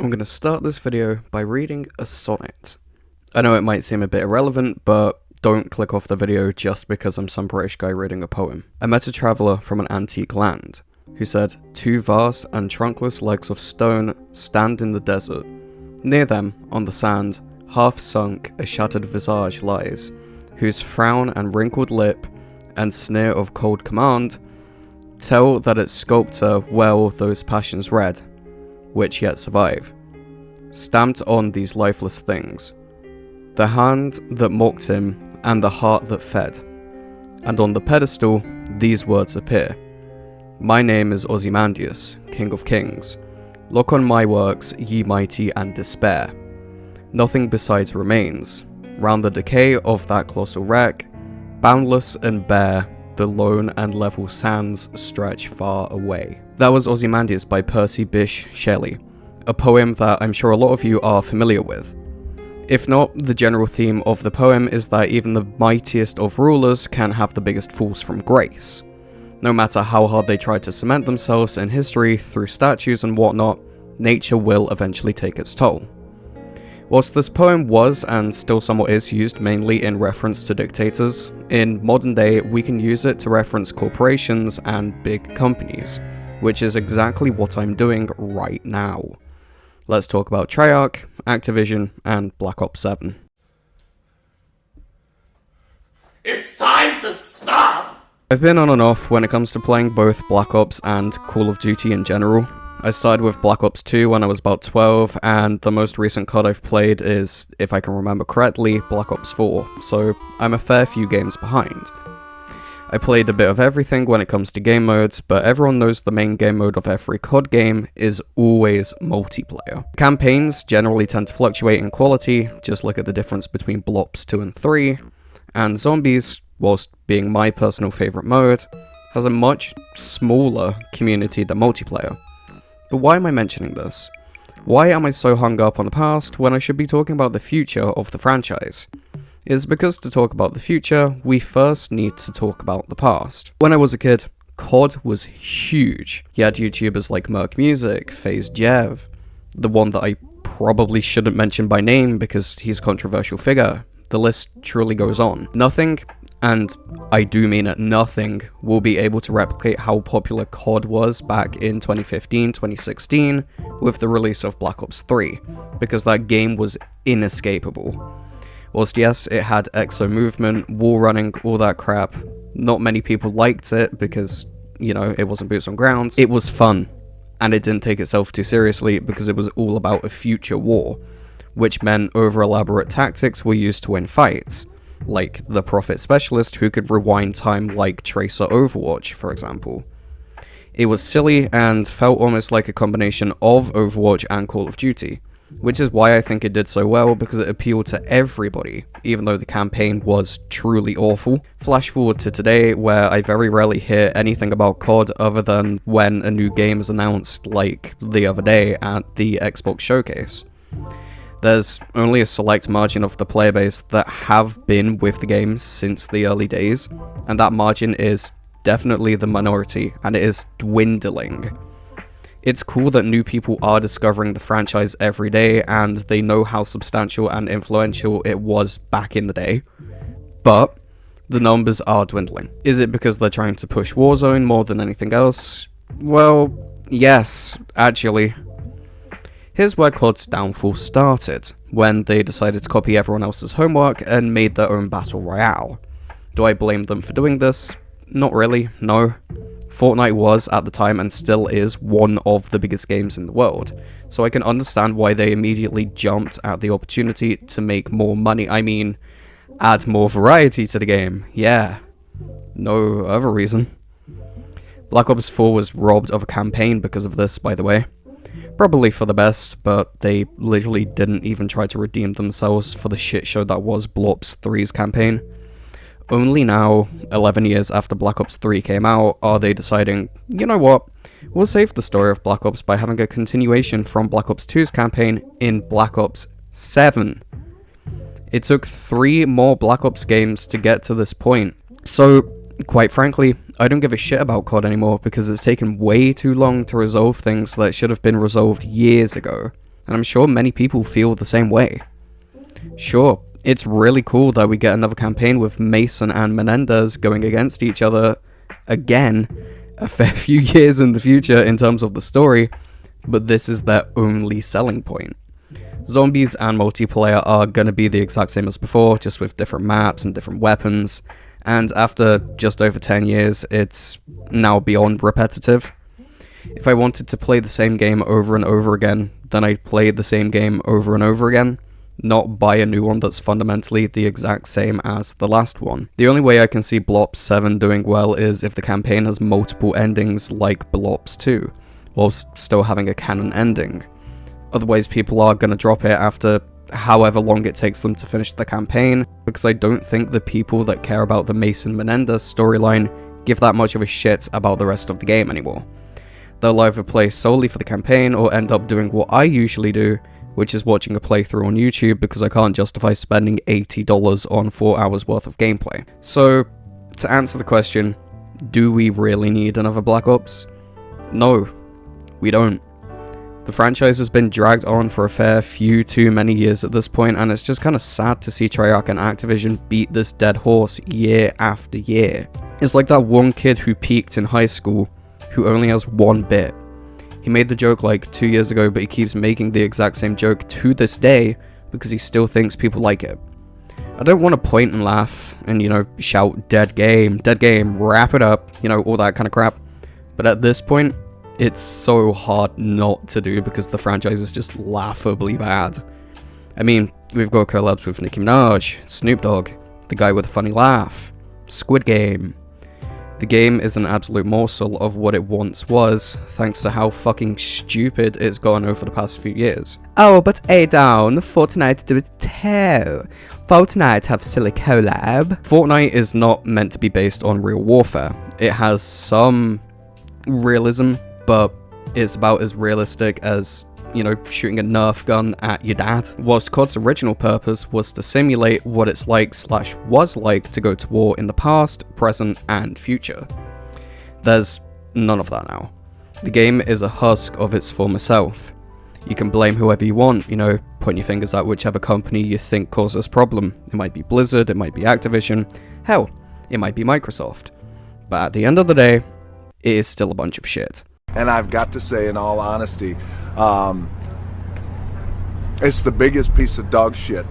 I'm going to start this video by reading a sonnet. I know it might seem a bit irrelevant, but don't click off the video just because I'm some British guy reading a poem. I met a traveller from an antique land, who said, "Two vast and trunkless legs of stone stand in the desert. Near them, on the sand, half sunk, a shattered visage lies, whose frown and wrinkled lip, and sneer of cold command, tell that its sculptor well those passions read, which yet survive, stamped on these lifeless things, the hand that mocked him and the heart that fed, and on the pedestal these words appear, my name is Ozymandias, King of Kings, look on my works, ye mighty, and despair, nothing besides remains, round the decay of that colossal wreck, boundless and bare, the lone and level sands stretch far away." That was Ozymandias by Percy Bysshe Shelley, a poem that I'm sure a lot of you are familiar with. If not, the general theme of the poem is that even the mightiest of rulers can have the biggest falls from grace. No matter how hard they try to cement themselves in history through statues and whatnot, nature will eventually take its toll. Whilst this poem was, and still somewhat is, used mainly in reference to dictators, in modern day we can use it to reference corporations and big companies, which is exactly what I'm doing right now. Let's talk about Treyarch, Activision, and Black Ops 7. It's time to stop! I've been on and off when it comes to playing both Black Ops and Call of Duty in general. I started with Black Ops 2 when I was about 12, and the most recent COD I've played is, if I can remember correctly, Black Ops 4, so I'm a fair few games behind. I played a bit of everything when it comes to game modes, but everyone knows the main game mode of every COD game is always multiplayer. Campaigns generally tend to fluctuate in quality, just look at the difference between Blops 2 and 3, and Zombies, whilst being my personal favourite mode, has a much smaller community than multiplayer. But why am I mentioning this? Why am I so hung up on the past when I should be talking about the future of the franchise? It's because to talk about the future, we first need to talk about the past. When I was a kid, COD was huge. You had YouTubers like Merc Music, FaZe Jev, the one that I probably shouldn't mention by name because he's a controversial figure. The list truly goes on. Nothing, and I do mean it, nothing will be able to replicate how popular COD was back in 2015, 2016 with the release of Black Ops 3, because that game was inescapable. Whilst yes, it had exo movement, wall running, all that crap, not many people liked it because, you know, it wasn't boots on ground. It was fun, and it didn't take itself too seriously because it was all about a future war, which meant over-elaborate tactics were used to win fights, like the Prophet Specialist who could rewind time like Tracer Overwatch, for example. It was silly and felt almost like a combination of Overwatch and Call of Duty, which is why I think it did so well, because it appealed to everybody, even though the campaign was truly awful. Flash forward to today, where I very rarely hear anything about COD other than when a new game is announced, like the other day at the Xbox Showcase. There's only a select margin of the player base that have been with the game since the early days, and that margin is definitely the minority, and it is dwindling. It's cool that new people are discovering the franchise every day, and they know how substantial and influential it was back in the day, but the numbers are dwindling. Is it because they're trying to push Warzone more than anything else? Well, yes, actually. Here's where COD's downfall started, when they decided to copy everyone else's homework and made their own battle royale. Do I blame them for doing this? Not really, no. Fortnite was, at the time, and still is, one of the biggest games in the world, so I can understand why they immediately jumped at the opportunity to make more money. I mean, add more variety to the game, yeah. No other reason. Black Ops 4 was robbed of a campaign because of this, by the way. Probably for the best, but they literally didn't even try to redeem themselves for the shit show that was Blops 3's campaign. Only now, 11 years after Black Ops 3 came out, are they deciding, you know what, we'll save the story of Black Ops by having a continuation from Black Ops 2's campaign in Black Ops 7. It took 3 more Black Ops games to get to this point, so quite frankly, I don't give a shit about COD anymore because it's taken way too long to resolve things that should have been resolved years ago. and I'm sure many people feel the same way. Sure, it's really cool that we get another campaign with Mason and Menendez going against each other again a fair few years in the future in terms of the story, but this is their only selling point. Zombies and multiplayer are gonna be the exact same as before, just with different maps and different weapons, and after just over 10 years, it's now beyond repetitive. If I wanted to play the same game over and over again, then I'd play the same game over and over again, not buy a new one that's fundamentally the exact same as the last one. The only way I can see Blops 7 doing well is if the campaign has multiple endings like Blops 2, while still having a canon ending. Otherwise, people are going to drop it after however long it takes them to finish the campaign, because I don't think the people that care about the Mason Menendez storyline give that much of a shit about the rest of the game anymore. They'll either play solely for the campaign or end up doing what I usually do, which is watching a playthrough on YouTube because I can't justify spending $80 on 4 hours worth of gameplay. So, to answer the question, do we really need another Black Ops? No, we don't. The franchise has been dragged on for a fair few too many years at this point, and it's just kind of sad to see Treyarch and Activision beat this dead horse year after year. It's like that one kid who peaked in high school, who only has one bit. He made the joke like 2 years ago, but he keeps making the exact same joke to this day because he still thinks people like it. I don't want to point and laugh and, shout dead game, wrap it up, all that kind of crap. But at this point, it's so hard not to do because the franchise is just laughably bad. I mean, we've got collabs with Nicki Minaj, Snoop Dogg, the guy with a funny laugh, Squid Game. The game is an absolute morsel of what it once was, thanks to how fucking stupid it's gone over the past few years. Oh, but down, Fortnite do it too. Fortnite have silly collab. Fortnite is not meant to be based on real warfare. It has some realism, but it's about as realistic as, shooting a Nerf gun at your dad. Whilst COD's original purpose was to simulate what it's like/was like to go to war in the past, present, and future. There's none of that now. The game is a husk of its former self. You can blame whoever you want, point your fingers at whichever company you think caused this problem. It might be Blizzard, it might be Activision, hell, it might be Microsoft. But at the end of the day, it is still a bunch of shit. And I've got to say, in all honesty, it's the biggest piece of dog shit